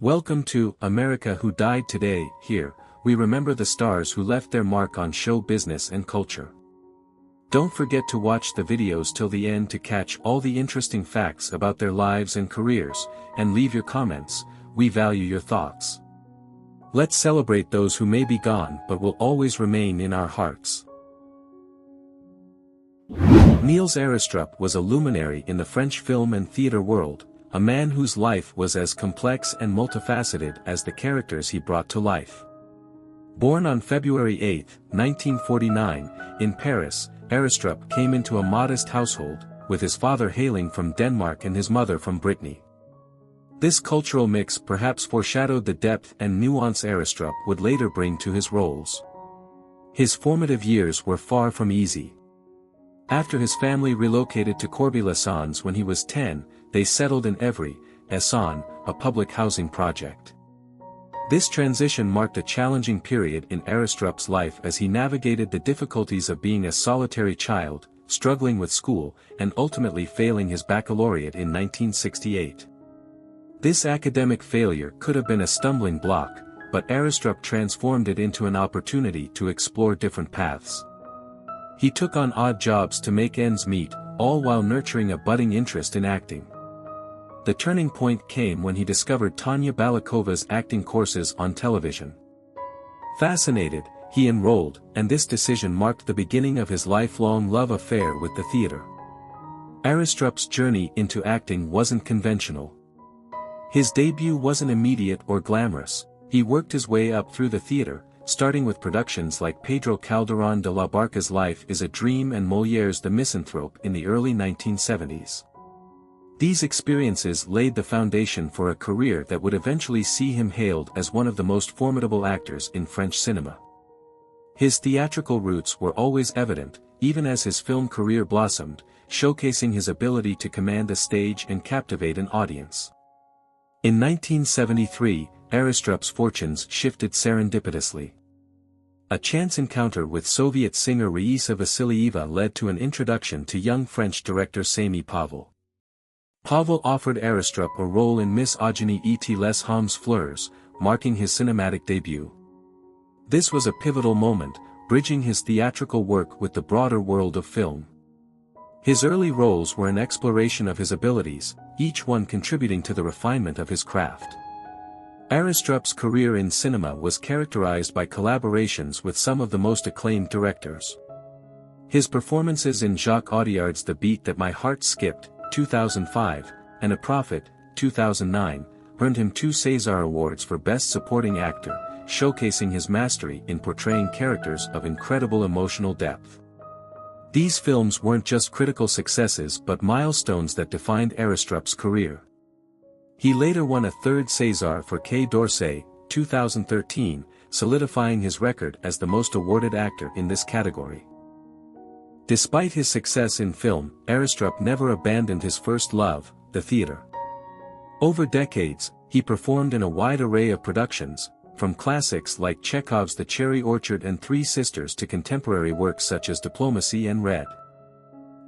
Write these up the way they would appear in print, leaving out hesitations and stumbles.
Welcome to America Who Died Today. Here, we remember the stars who left their mark on show business and culture. Don't forget to watch the videos till the end to catch all the interesting facts about their lives and careers, and leave your comments. We value your thoughts. Let's celebrate those who may be gone but will always remain in our hearts. Niels Arestrup was a luminary in the French film and theatre world, a man whose life was as complex and multifaceted as the characters he brought to life. Born on February 8, 1949, in Paris, Arestrup came into a modest household, with his father hailing from Denmark and his mother from Brittany. This cultural mix perhaps foreshadowed the depth and nuance Arestrup would later bring to his roles. His formative years were far from easy. After his family relocated to Corbeil-Essonnes when he was 10, they settled in Évry-Essonnes, a public housing project. This transition marked a challenging period in Arestrup's life as he navigated the difficulties of being a solitary child, struggling with school, and ultimately failing his baccalaureate in 1968. This academic failure could have been a stumbling block, but Arestrup transformed it into an opportunity to explore different paths. He took on odd jobs to make ends meet, all while nurturing a budding interest in acting. The turning point came when he discovered Tanya Balikova's acting courses on television. Fascinated, he enrolled, and this decision marked the beginning of his lifelong love affair with the theater. Arestrup's journey into acting wasn't conventional. His debut wasn't immediate or glamorous. He worked his way up through the theater, starting with productions like Pedro Calderón de la Barca's Life is a Dream and Molière's The Misanthrope in the early 1970s. These experiences laid the foundation for a career that would eventually see him hailed as one of the most formidable actors in French cinema. His theatrical roots were always evident, even as his film career blossomed, showcasing his ability to command a stage and captivate an audience. In 1973, Arestrup's fortunes shifted serendipitously. A chance encounter with Soviet singer Raisa Vassilieva led to an introduction to young French director Samy Pavel. Pavel offered Arestrup a role in Misogynie et les Hommes Fleurs, marking his cinematic debut. This was a pivotal moment, bridging his theatrical work with the broader world of film. His early roles were an exploration of his abilities, each one contributing to the refinement of his craft. Arestrup's career in cinema was characterized by collaborations with some of the most acclaimed directors. His performances in Jacques Audiard's The Beat That My Heart Skipped, 2005, and A Prophet, 2009, earned him 2 César Awards for Best Supporting Actor, showcasing his mastery in portraying characters of incredible emotional depth. These films weren't just critical successes but milestones that defined Arestrup's career. He later won a 3rd César for Quai d'Orsay, 2013, solidifying his record as the most awarded actor in this category. Despite his success in film, Arestrup never abandoned his first love, the theater. Over decades, he performed in a wide array of productions, from classics like Chekhov's The Cherry Orchard and Three Sisters to contemporary works such as Diplomacy and Red.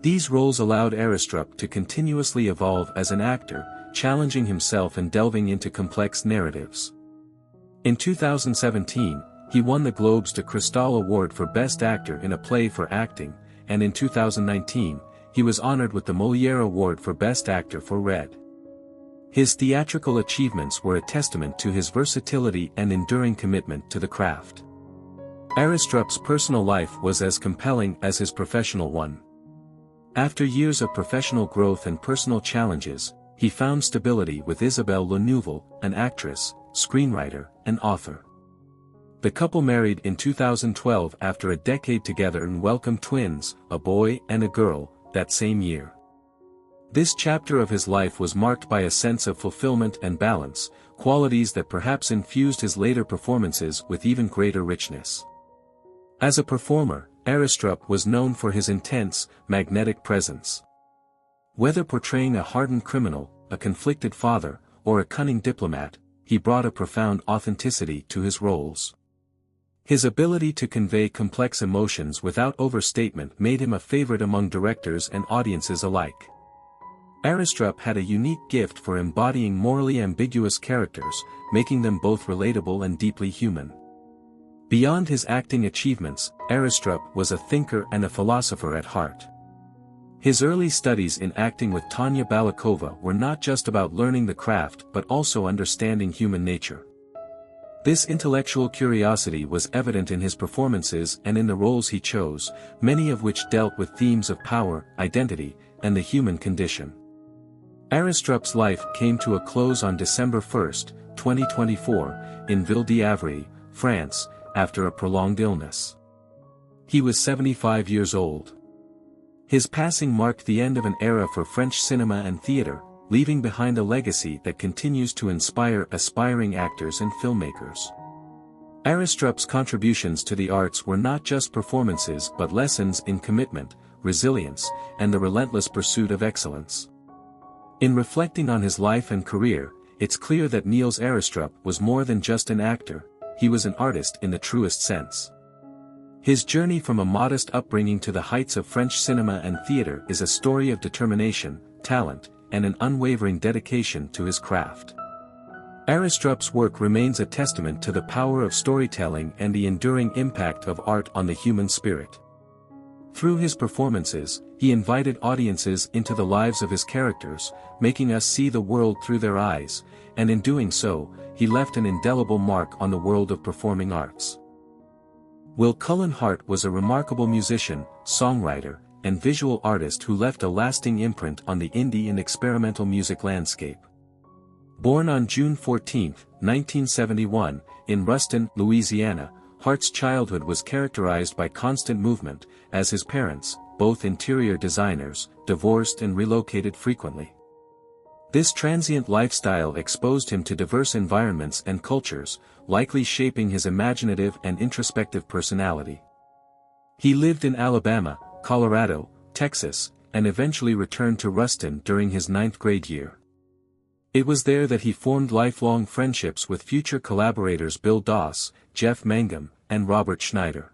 These roles allowed Arestrup to continuously evolve as an actor, challenging himself and delving into complex narratives. In 2017, he won the Globes de Cristal Award for Best Actor in a Play for Acting, and in 2019, he was honored with the Molière Award for Best Actor for Red. His theatrical achievements were a testament to his versatility and enduring commitment to the craft. Arestrup's personal life was as compelling as his professional one. After years of professional growth and personal challenges, he found stability with Isabelle Lenouville, an actress, screenwriter, and author. The couple married in 2012 after a decade together and welcomed twins, a boy and a girl, that same year. This chapter of his life was marked by a sense of fulfillment and balance, qualities that perhaps infused his later performances with even greater richness. As a performer, Arestrup was known for his intense, magnetic presence. Whether portraying a hardened criminal, a conflicted father, or a cunning diplomat, he brought a profound authenticity to his roles. His ability to convey complex emotions without overstatement made him a favorite among directors and audiences alike. Arestrup had a unique gift for embodying morally ambiguous characters, making them both relatable and deeply human. Beyond his acting achievements, Arestrup was a thinker and a philosopher at heart. His early studies in acting with Tanya Balakova were not just about learning the craft but also understanding human nature. This intellectual curiosity was evident in his performances and in the roles he chose, many of which dealt with themes of power, identity, and the human condition. Arestrup's life came to a close on December 1, 2024, in Ville d'Avray, France, after a prolonged illness. He was 75 years old. His passing marked the end of an era for French cinema and theater, leaving behind a legacy that continues to inspire aspiring actors and filmmakers. Arestrup's contributions to the arts were not just performances but lessons in commitment, resilience, and the relentless pursuit of excellence. In reflecting on his life and career, it's clear that Niels Arestrup was more than just an actor, he was an artist in the truest sense. His journey from a modest upbringing to the heights of French cinema and theater is a story of determination, talent, and an unwavering dedication to his craft. Arestrup's work remains a testament to the power of storytelling and the enduring impact of art on the human spirit. Through his performances, he invited audiences into the lives of his characters, making us see the world through their eyes, and in doing so, he left an indelible mark on the world of performing arts. Cullen Hart was a remarkable musician, songwriter, and visual artist who left a lasting imprint on the indie and experimental music landscape. Born on June 14, 1971, in Ruston, Louisiana, Hart's childhood was characterized by constant movement, as his parents, both interior designers, divorced and relocated frequently. This transient lifestyle exposed him to diverse environments and cultures, likely shaping his imaginative and introspective personality. He lived in Alabama, Colorado, Texas, and eventually returned to Ruston during his 9th grade year. It was there that he formed lifelong friendships with future collaborators Bill Doss, Jeff Mangum, and Robert Schneider.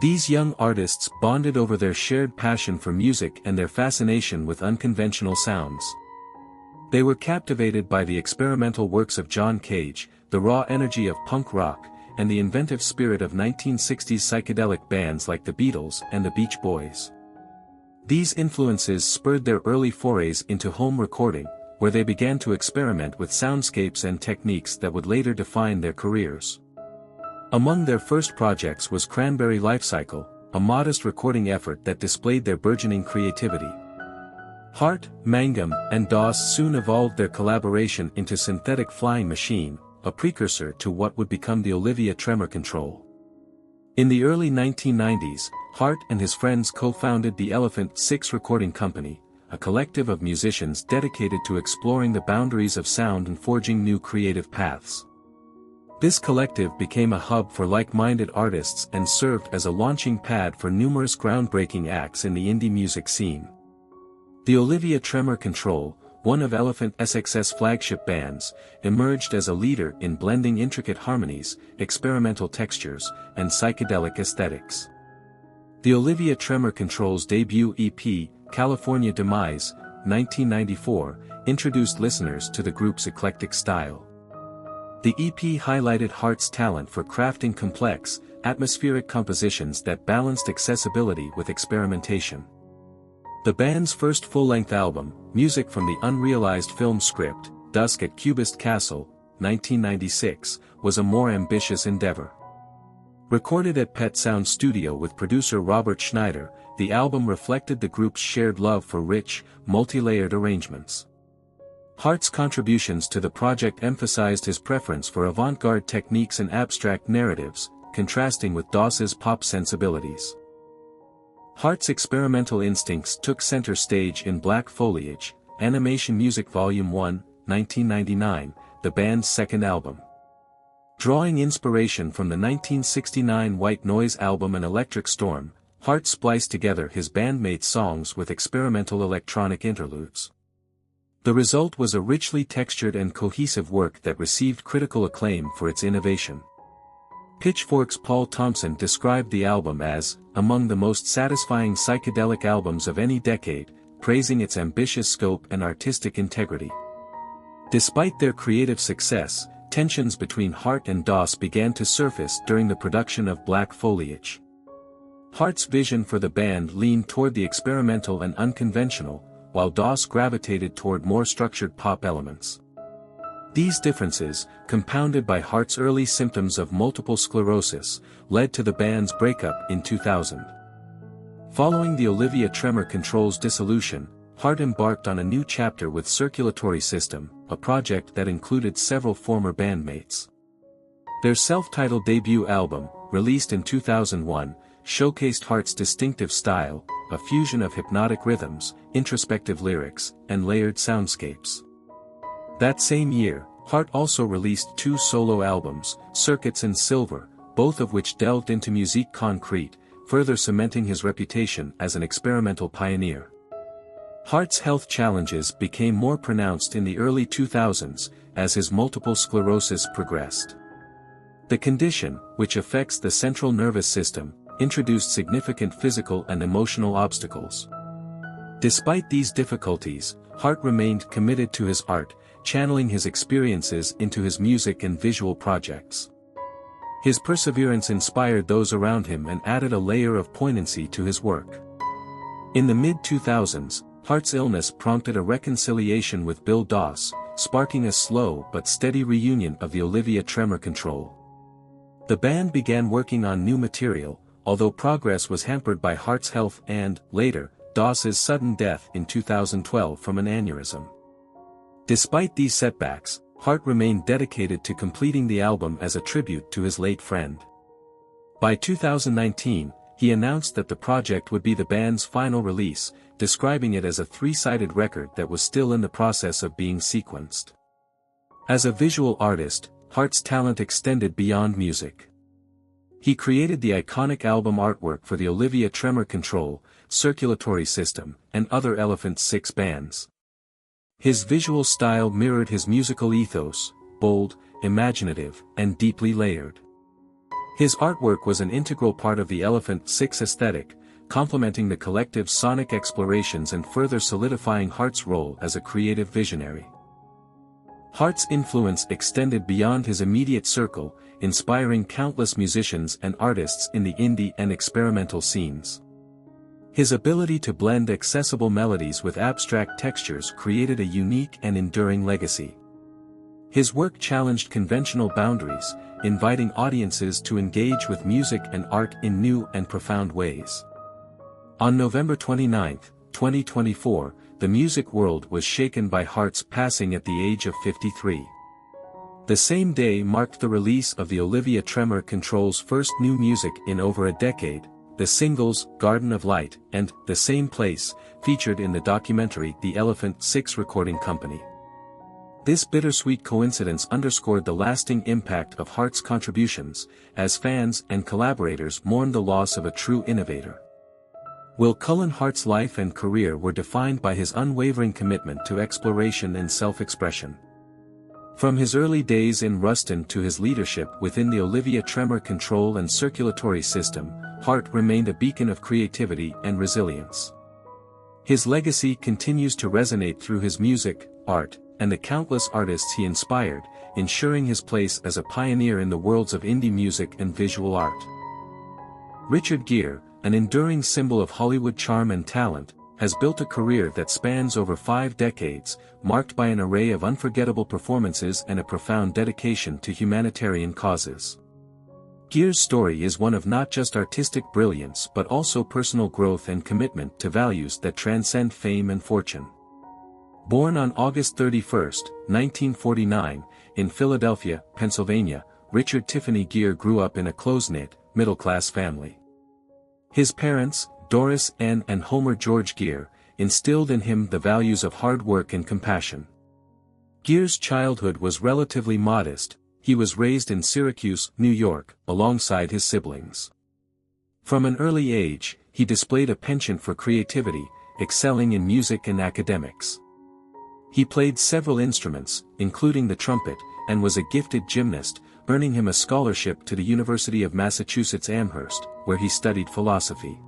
These young artists bonded over their shared passion for music and their fascination with unconventional sounds. They were captivated by the experimental works of John Cage, the raw energy of punk rock, and the inventive spirit of 1960s psychedelic bands like the Beatles and the Beach Boys. These influences spurred their early forays into home recording, where they began to experiment with soundscapes and techniques that would later define their careers. Among their first projects was Cranberry Lifecycle, a modest recording effort that displayed their burgeoning creativity. Hart, Mangum, and Doss soon evolved their collaboration into Synthetic Flying Machine, a precursor to what would become the Olivia Tremor Control. In the early 1990s, Hart and his friends co-founded the Elephant Six Recording Company, a collective of musicians dedicated to exploring the boundaries of sound and forging new creative paths. This collective became a hub for like-minded artists and served as a launching pad for numerous groundbreaking acts in the indie music scene. The Olivia Tremor Control, one of Elephant SX's flagship bands, emerged as a leader in blending intricate harmonies, experimental textures, and psychedelic aesthetics. The Olivia Tremor Control's debut EP, California Demise, 1994, introduced listeners to the group's eclectic style. The EP highlighted Hart's talent for crafting complex, atmospheric compositions that balanced accessibility with experimentation. The band's first full-length album, music from the unrealized film script, Dusk at Cubist Castle, 1996, was a more ambitious endeavor. Recorded at Pet Sound Studio with producer Robert Schneider, the album reflected the group's shared love for rich, multi-layered arrangements. Hart's contributions to the project emphasized his preference for avant-garde techniques and abstract narratives, contrasting with Doss's pop sensibilities. Hart's experimental instincts took center stage in Black Foliage, Animation Music Volume 1, 1999, the band's second album. Drawing inspiration from the 1969 White Noise album and Electric Storm, Hart spliced together his bandmates' songs with experimental electronic interludes. The result was a richly textured and cohesive work that received critical acclaim for its innovation. Pitchfork's Paul Thompson described the album as, among the most satisfying psychedelic albums of any decade, praising its ambitious scope and artistic integrity. Despite their creative success, tensions between Hart and Doss began to surface during the production of Black Foliage. Hart's vision for the band leaned toward the experimental and unconventional, while Doss gravitated toward more structured pop elements. These differences, compounded by Hart's early symptoms of multiple sclerosis, led to the band's breakup in 2000. Following the Olivia Tremor Control's dissolution, Hart embarked on a new chapter with Circulatory System, a project that included several former bandmates. Their self-titled debut album, released in 2001, showcased Hart's distinctive style, a fusion of hypnotic rhythms, introspective lyrics, and layered soundscapes. That same year, Hart also released 2 solo albums, Circuits and Silver, both of which delved into musique concrete, further cementing his reputation as an experimental pioneer. Hart's health challenges became more pronounced in the early 2000s, as his multiple sclerosis progressed. The condition, which affects the central nervous system, introduced significant physical and emotional obstacles. Despite these difficulties, Hart remained committed to his art, channeling his experiences into his music and visual projects. His perseverance inspired those around him and added a layer of poignancy to his work. In the mid-2000s, Hart's illness prompted a reconciliation with Bill Doss, sparking a slow but steady reunion of the Olivia Tremor Control. The band began working on new material, although progress was hampered by Hart's health and, later, Doss's sudden death in 2012 from an aneurysm. Despite these setbacks, Hart remained dedicated to completing the album as a tribute to his late friend. By 2019, he announced that the project would be the band's final release, describing it as a 3-sided record that was still in the process of being sequenced. As a visual artist, Hart's talent extended beyond music. He created the iconic album artwork for the Olivia Tremor Control, Circulatory System, and other Elephant Six bands. His visual style mirrored his musical ethos, bold, imaginative, and deeply layered. His artwork was an integral part of the Elephant Six aesthetic, complementing the collective's sonic explorations and further solidifying Hart's role as a creative visionary. Hart's influence extended beyond his immediate circle, inspiring countless musicians and artists in the indie and experimental scenes. His ability to blend accessible melodies with abstract textures created a unique and enduring legacy. His work challenged conventional boundaries, inviting audiences to engage with music and art in new and profound ways. On November 29, 2024, the music world was shaken by Hart's passing at the age of 53. The same day marked the release of the Olivia Tremor Control's first new music in over a decade. The singles, Garden of Light, and The Same Place, featured in the documentary The Elephant Six Recording Company. This bittersweet coincidence underscored the lasting impact of Hart's contributions, as fans and collaborators mourned the loss of a true innovator. Cullen Hart's life and career were defined by his unwavering commitment to exploration and self-expression. From his early days in Ruston to his leadership within the Olivia Tremor Control and Circulatory System, Hart remained a beacon of creativity and resilience. His legacy continues to resonate through his music, art, and the countless artists he inspired, ensuring his place as a pioneer in the worlds of indie music and visual art. Richard Gere, an enduring symbol of Hollywood charm and talent, has built a career that spans over 5 decades, marked by an array of unforgettable performances and a profound dedication to humanitarian causes. Gere's story is one of not just artistic brilliance but also personal growth and commitment to values that transcend fame and fortune. Born on August 31, 1949, in Philadelphia, Pennsylvania, Richard Tiffany Gere grew up in a close-knit, middle-class family. His parents, Doris Ann and Homer George Gere, instilled in him the values of hard work and compassion. Gere's childhood was relatively modest. He was raised in Syracuse, New York, alongside his siblings. From an early age, he displayed a penchant for creativity, excelling in music and academics. He played several instruments, including the trumpet, and was a gifted gymnast, earning him a scholarship to the University of Massachusetts Amherst, where he studied philosophy.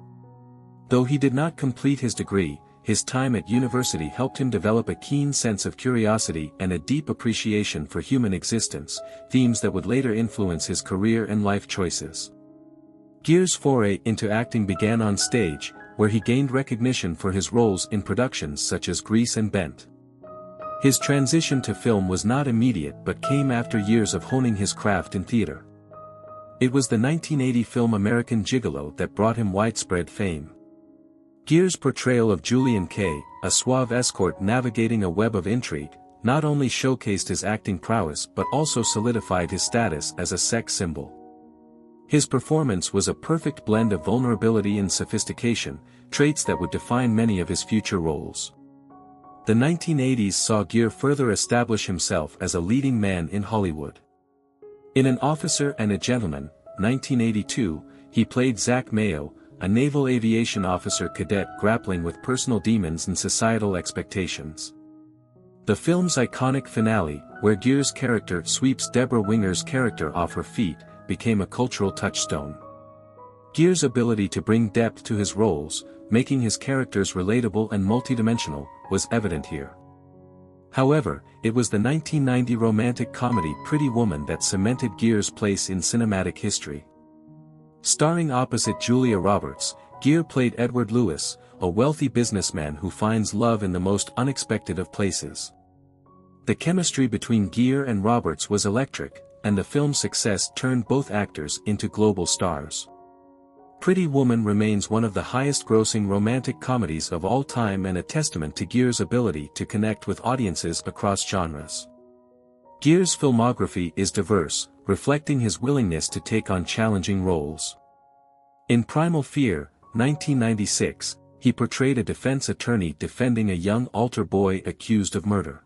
Though he did not complete his degree, his time at university helped him develop a keen sense of curiosity and a deep appreciation for human existence, themes that would later influence his career and life choices. Gere's foray into acting began on stage, where he gained recognition for his roles in productions such as Grease and Bent. His transition to film was not immediate but came after years of honing his craft in theater. It was the 1980 film American Gigolo that brought him widespread fame. Gere's portrayal of Julian Kay, a suave escort navigating a web of intrigue, not only showcased his acting prowess but also solidified his status as a sex symbol. His performance was a perfect blend of vulnerability and sophistication, traits that would define many of his future roles. The 1980s saw Gere further establish himself as a leading man in Hollywood. In An Officer and a Gentleman, 1982, he played Zach Mayo, a naval aviation officer cadet grappling with personal demons and societal expectations. The film's iconic finale, where Gere's character sweeps Deborah Winger's character off her feet, became a cultural touchstone. Gere's ability to bring depth to his roles, making his characters relatable and multidimensional, was evident here. However, it was the 1990 romantic comedy Pretty Woman that cemented Gere's place in cinematic history. Starring opposite Julia Roberts, Gere played Edward Lewis, a wealthy businessman who finds love in the most unexpected of places. The chemistry between Gere and Roberts was electric, and the film's success turned both actors into global stars. Pretty Woman remains one of the highest-grossing romantic comedies of all time and a testament to Gere's ability to connect with audiences across genres. Gere's filmography is diverse, reflecting his willingness to take on challenging roles. In Primal Fear, 1996, he portrayed a defense attorney defending a young altar boy accused of murder.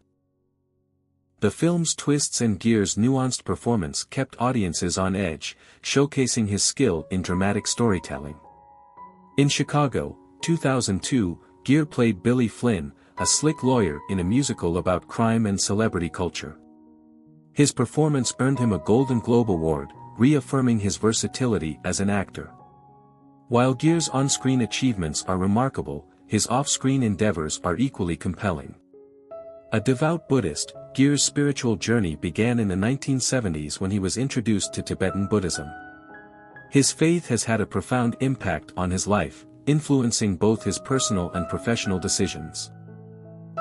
The film's twists and Gere's nuanced performance kept audiences on edge, showcasing his skill in dramatic storytelling. In Chicago, 2002, Gere played Billy Flynn, a slick lawyer in a musical about crime and celebrity culture. His performance earned him a Golden Globe Award, reaffirming his versatility as an actor. While Gere's on-screen achievements are remarkable, his off-screen endeavors are equally compelling. A devout Buddhist, Gere's spiritual journey began in the 1970s when he was introduced to Tibetan Buddhism. His faith has had a profound impact on his life, influencing both his personal and professional decisions.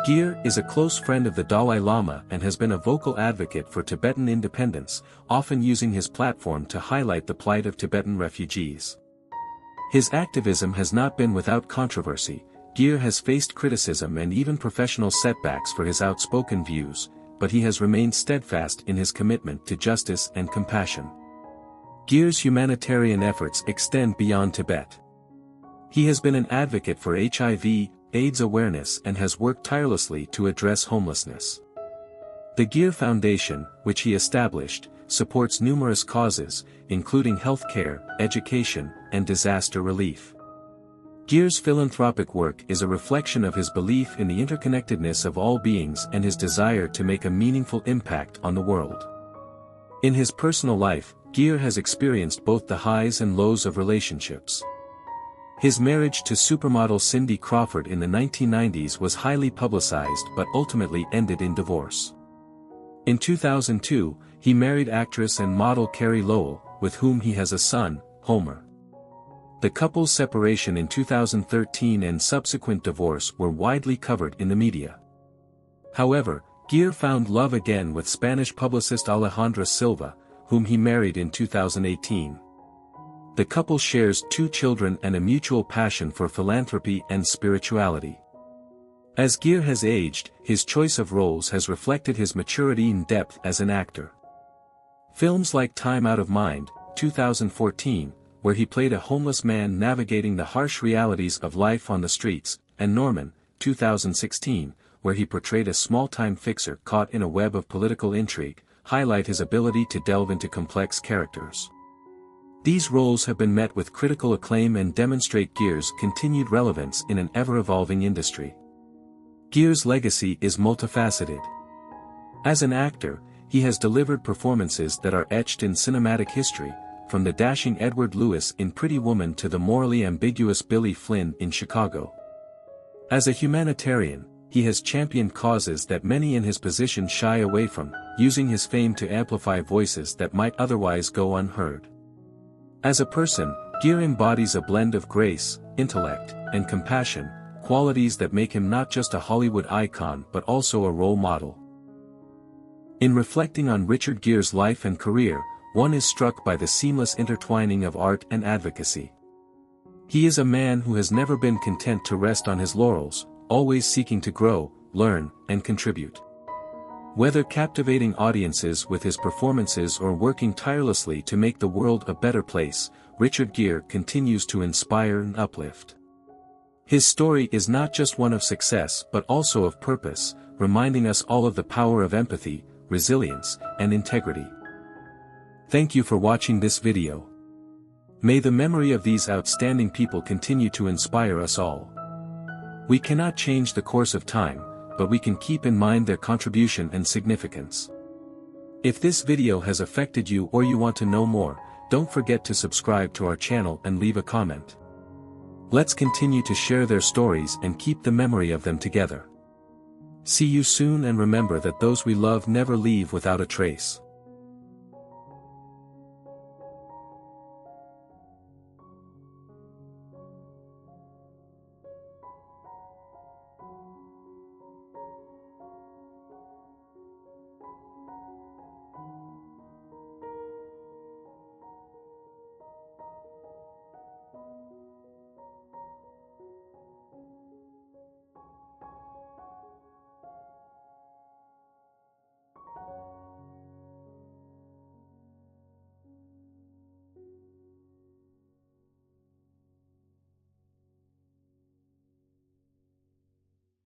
Gere is a close friend of the Dalai Lama and has been a vocal advocate for Tibetan independence, often using his platform to highlight the plight of Tibetan refugees. His activism has not been without controversy. Gere has faced criticism and even professional setbacks for his outspoken views, but he has remained steadfast in his commitment to justice and compassion. Gere's humanitarian efforts extend beyond Tibet. He has been an advocate for HIV/AIDS awareness and has worked tirelessly to address homelessness. The Gere Foundation, which he established, supports numerous causes, including healthcare, education, and disaster relief. Gere's philanthropic work is a reflection of his belief in the interconnectedness of all beings and his desire to make a meaningful impact on the world. In his personal life, Gere has experienced both the highs and lows of relationships. His marriage to supermodel Cindy Crawford in the 1990s was highly publicized but ultimately ended in divorce. In 2002, he married actress and model Carrie Lowell, with whom he has a son, Homer. The couple's separation in 2013 and subsequent divorce were widely covered in the media. However, Gere found love again with Spanish publicist Alejandra Silva, whom he married in 2018. The couple shares 2 children and a mutual passion for philanthropy and spirituality. As Gere has aged, his choice of roles has reflected his maturity and depth as an actor. Films like Time Out of Mind, 2014, where he played a homeless man navigating the harsh realities of life on the streets, and Norman, 2016, where he portrayed a small-time fixer caught in a web of political intrigue, highlight his ability to delve into complex characters. These roles have been met with critical acclaim and demonstrate Gere's continued relevance in an ever-evolving industry. Gere's legacy is multifaceted. As an actor, he has delivered performances that are etched in cinematic history, from the dashing Edward Lewis in Pretty Woman to the morally ambiguous Billy Flynn in Chicago. As a humanitarian, he has championed causes that many in his position shy away from, using his fame to amplify voices that might otherwise go unheard. As a person, Gere embodies a blend of grace, intellect, and compassion, qualities that make him not just a Hollywood icon but also a role model. In reflecting on Richard Gere's life and career, one is struck by the seamless intertwining of art and advocacy. He is a man who has never been content to rest on his laurels, always seeking to grow, learn, and contribute. Whether captivating audiences with his performances or working tirelessly to make the world a better place, Richard Gere continues to inspire and uplift. His story is not just one of success but also of purpose, reminding us all of the power of empathy, resilience, and integrity. Thank you for watching this video. May the memory of these outstanding people continue to inspire us all. We cannot change the course of time, but we can keep in mind their contribution and significance. If this video has affected you or you want to know more, don't forget to subscribe to our channel and leave a comment. Let's continue to share their stories and keep the memory of them together. See you soon, and remember that those we love never leave without a trace.